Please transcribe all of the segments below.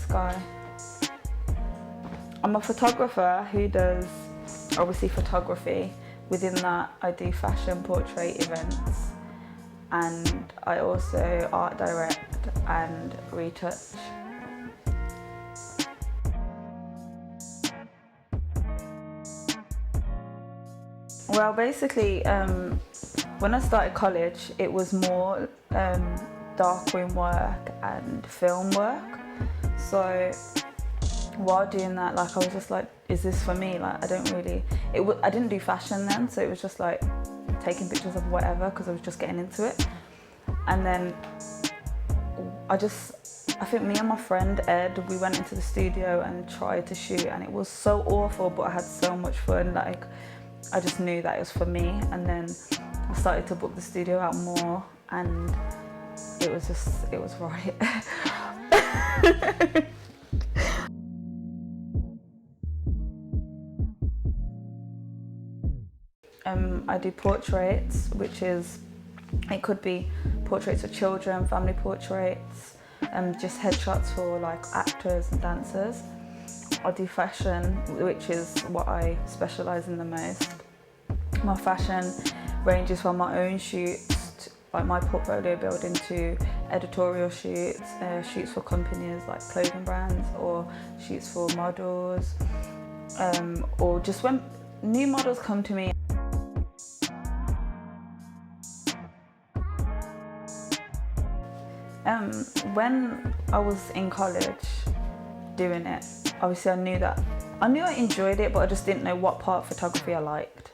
Skye. I'm a photographer who does obviously photography. Within that I do fashion portrait events, and I also art direct and retouch. Well, basically, when I started college, it was more darkroom work and film work. So while doing that, like, I was just like, is this for me? Like, I didn't do fashion then, so it was just like taking pictures of whatever because I was just getting into it. And then I think me and my friend Ed, we went into the studio and tried to shoot, and it was so awful, but I had so much fun. Like, I just knew that it was for me. And then I started to book the studio out more, and it was right. I do portraits, it could be portraits of children, family portraits, just headshots for like actors and dancers. I do fashion, which is what I specialise in the most. My fashion ranges from my own shoots, like my portfolio building, to editorial shoots, shoots for companies like clothing brands, or shoots for models, or just when new models come to me. When I was in college doing it, obviously I knew I enjoyed it, but I just didn't know what part of photography I liked.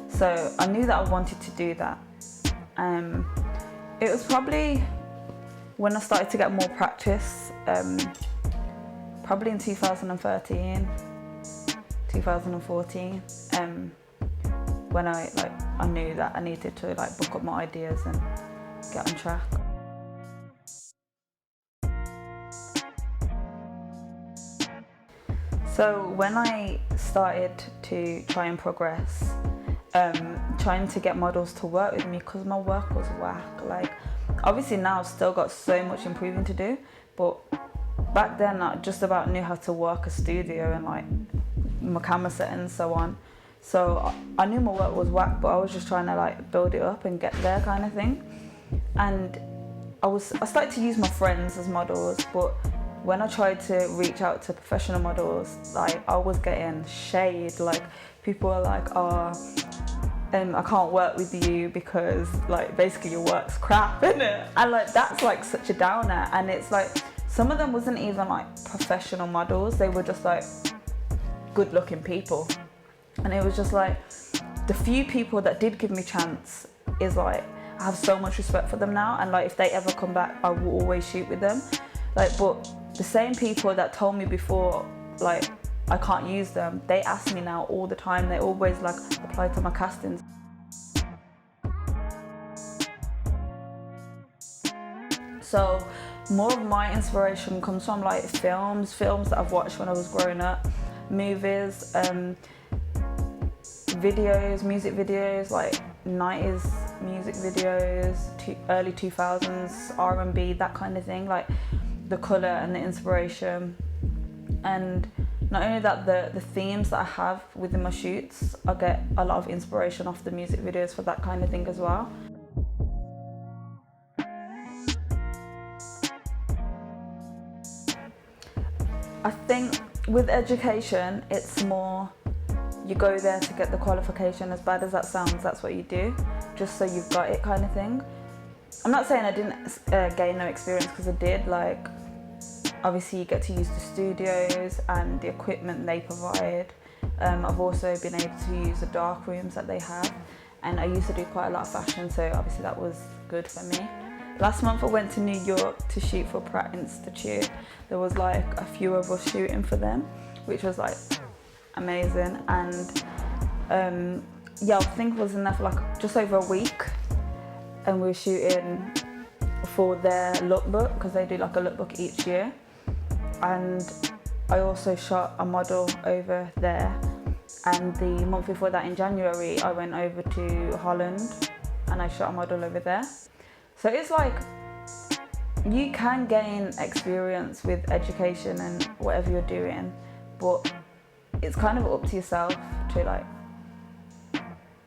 So I knew that I wanted to do that. It was probably when I started to get more practice, probably in 2013, 2014, when I knew that I needed to book up my ideas and get on track. So when I started to try and progress, trying to get models to work with me, because my work was whack. Like, obviously now I've still got so much improving to do, but back then I just about knew how to work a studio and like my camera setting and so on. So I knew my work was whack, but I was just trying to like build it up and get there, kind of thing. And I started to use my friends as models, but when I tried to reach out to professional models, like, I was getting shade. Like, people were like, oh, I can't work with you because like basically your work's crap, innit? And like, that's like such a downer. And it's like, some of them wasn't even like professional models, they were just like good looking people. And it was just like, the few people that did give me chance is like, I have so much respect for them now, and like, if they ever come back, I will always shoot with them. Like, but the same people that told me before, like, I can't use them, they ask me now all the time. They always like apply to my castings. So more of my inspiration comes from like films that I've watched when I was growing up, movies, videos, music videos, like 90s music videos, early 2000s R&B, that kind of thing, like the colour and the inspiration. And not only that, the themes that I have within my shoots, I get a lot of inspiration off the music videos for that kind of thing as well. I think with education, it's more, you go there to get the qualification. As bad as that sounds, that's what you do, just so you've got it, kind of thing. I'm not saying I didn't gain no experience, because I did. Like, obviously you get to use the studios and the equipment they provide. I've also been able to use the dark rooms that they have, and I used to do quite a lot of fashion, so obviously that was good for me. Last month I went to New York to shoot for Pratt Institute. There was like a few of us shooting for them, which was like amazing. And yeah, I think I was in there for like just over a week, and we were shooting for their lookbook, because they do like a lookbook each year. And I also shot a model over there, and the month before that, in January, I went over to Holland and I shot a model over there. So it's like, you can gain experience with education and whatever you're doing, but it's kind of up to yourself to like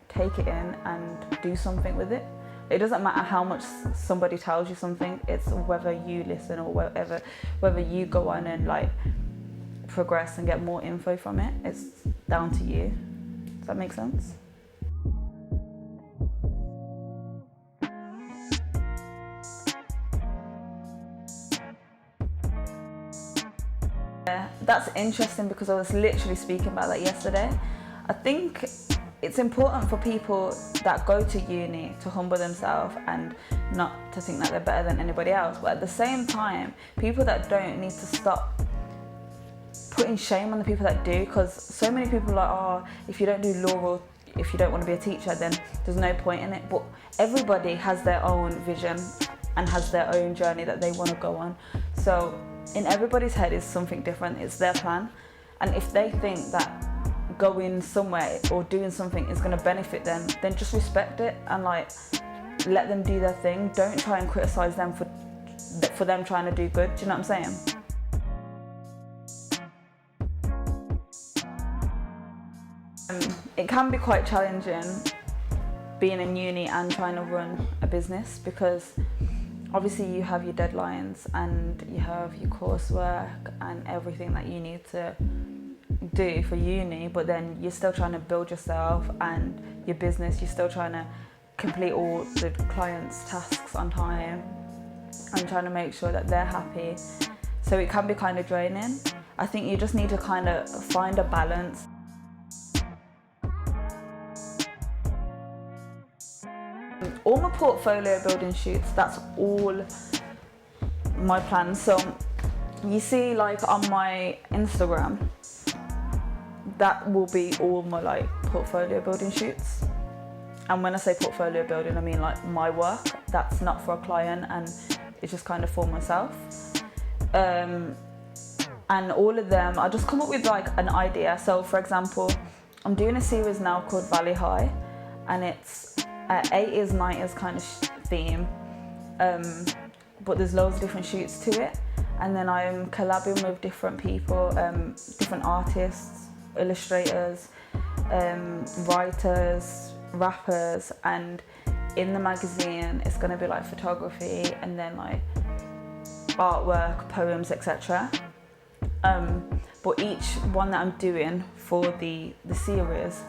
take it in and do something with it. It doesn't matter how much somebody tells you something, it's whether you listen or whether you go on and like progress and get more info from it. It's down to you. Does that make sense? Yeah, that's interesting because I was literally speaking about that yesterday. I think it's important for people that go to uni to humble themselves and not to think that they're better than anybody else. But at the same time, people that don't need to stop putting shame on the people that do, because so many people are like, oh, if you don't do law or if you don't want to be a teacher, then there's no point in it. But everybody has their own vision and has their own journey that they want to go on. So in everybody's head is something different. It's their plan. And if they think that going somewhere or doing something is going to benefit them, then just respect it and like let them do their thing. Don't try and criticize them for them trying to do good. Do you know what I'm saying? It can be quite challenging being in uni and trying to run a business, because obviously you have your deadlines and you have your coursework and everything that you need to do for uni, but then you're still trying to build yourself and your business. You're still trying to complete all the clients' tasks on time and trying to make sure that they're happy. So it can be kind of draining. I think you just need to kind of find a balance. All my portfolio building shoots, that's all my plans. So you see like on my Instagram, that will be all my like portfolio building shoots. And when I say portfolio building, I mean like my work. That's not for a client, and it's just kind of for myself. And all of them, I just come up with like an idea. So for example, I'm doing a series now called Valley High, and it's 80s, 90s kind of theme. But there's loads of different shoots to it. And then I'm collabing with different people, different artists, illustrators, writers, rappers, and in the magazine it's going to be like photography and then like artwork, poems, etc. But each one that I'm doing for the series,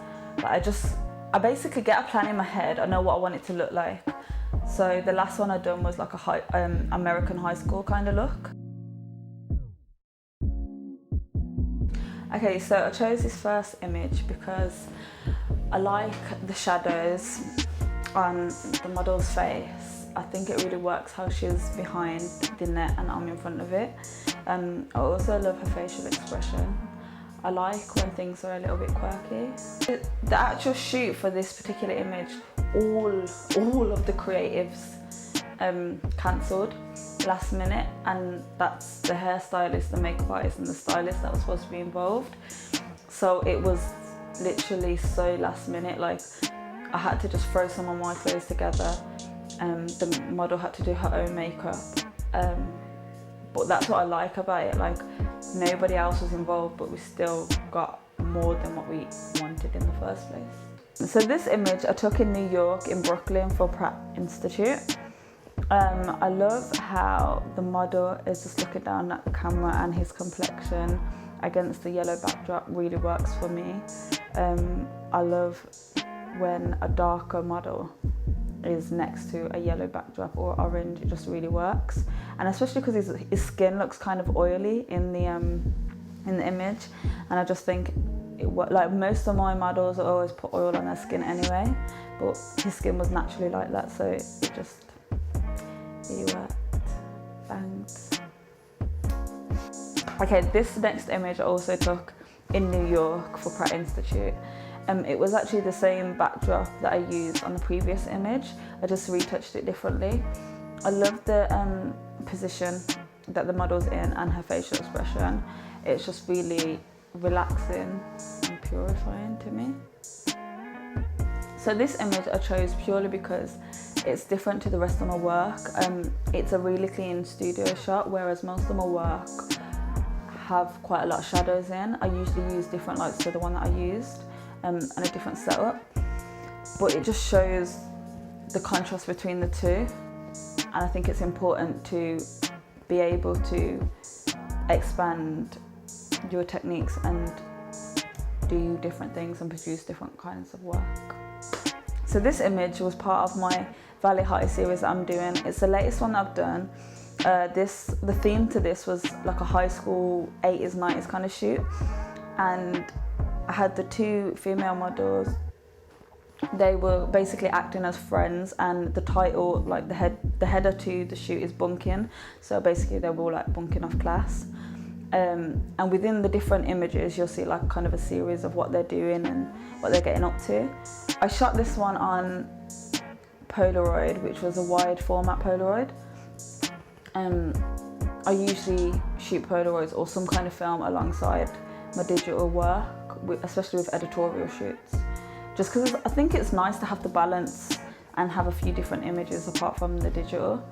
I basically get a plan in my head. I know what I want it to look like. So the last one I done was like a American high school kind of look. Okay, so I chose this first image because I like the shadows on the model's face. I think it really works how she's behind the net and I'm in front of it. I also love her facial expression. I like when things are a little bit quirky. The actual shoot for this particular image, all of the creatives cancelled last minute, and that's the hairstylist, the makeup artist and the stylist that was supposed to be involved. So it was literally so last minute, like I had to just throw some of my clothes together. The model had to do her own makeup. But that's what I like about it, like nobody else was involved, but we still got more than what we wanted in the first place. So this image I took in New York, in Brooklyn, for Pratt Institute. I love how the model is just looking down at the camera, and his complexion against the yellow backdrop really works for me. I love when a darker model is next to a yellow backdrop or orange. It just really works, and especially because his skin looks kind of oily in the image, and I just think like most of my models always put oil on their skin anyway, but his skin was naturally like that, so it just really worked. Thanks. Okay, this next image I also took in New York for Pratt Institute. It was actually the same backdrop that I used on the previous image. I just retouched it differently. I love the position that the model's in and her facial expression. It's just really relaxing and purifying to me. So this image I chose purely because it's different to the rest of my work. It's a really clean studio shot, whereas most of my work have quite a lot of shadows in. I usually use different lights to the one that I used, and a different setup. But it just shows the contrast between the two. And I think it's important to be able to expand your techniques and do different things and produce different kinds of work. So this image was part of my Valley High series that I'm doing. It's the latest one that I've done. The theme to this was like a high school 80s, 90s kind of shoot. And I had the two female models. They were basically acting as friends, and the title, like the header to the shoot is bunking. So basically they were all like bunking off class. And within the different images, you'll see like kind of a series of what they're doing and what they're getting up to. I shot this one on Polaroid, which was a wide format Polaroid. I usually shoot Polaroids or some kind of film alongside my digital work, especially with editorial shoots. Just because I think it's nice to have the balance and have a few different images apart from the digital.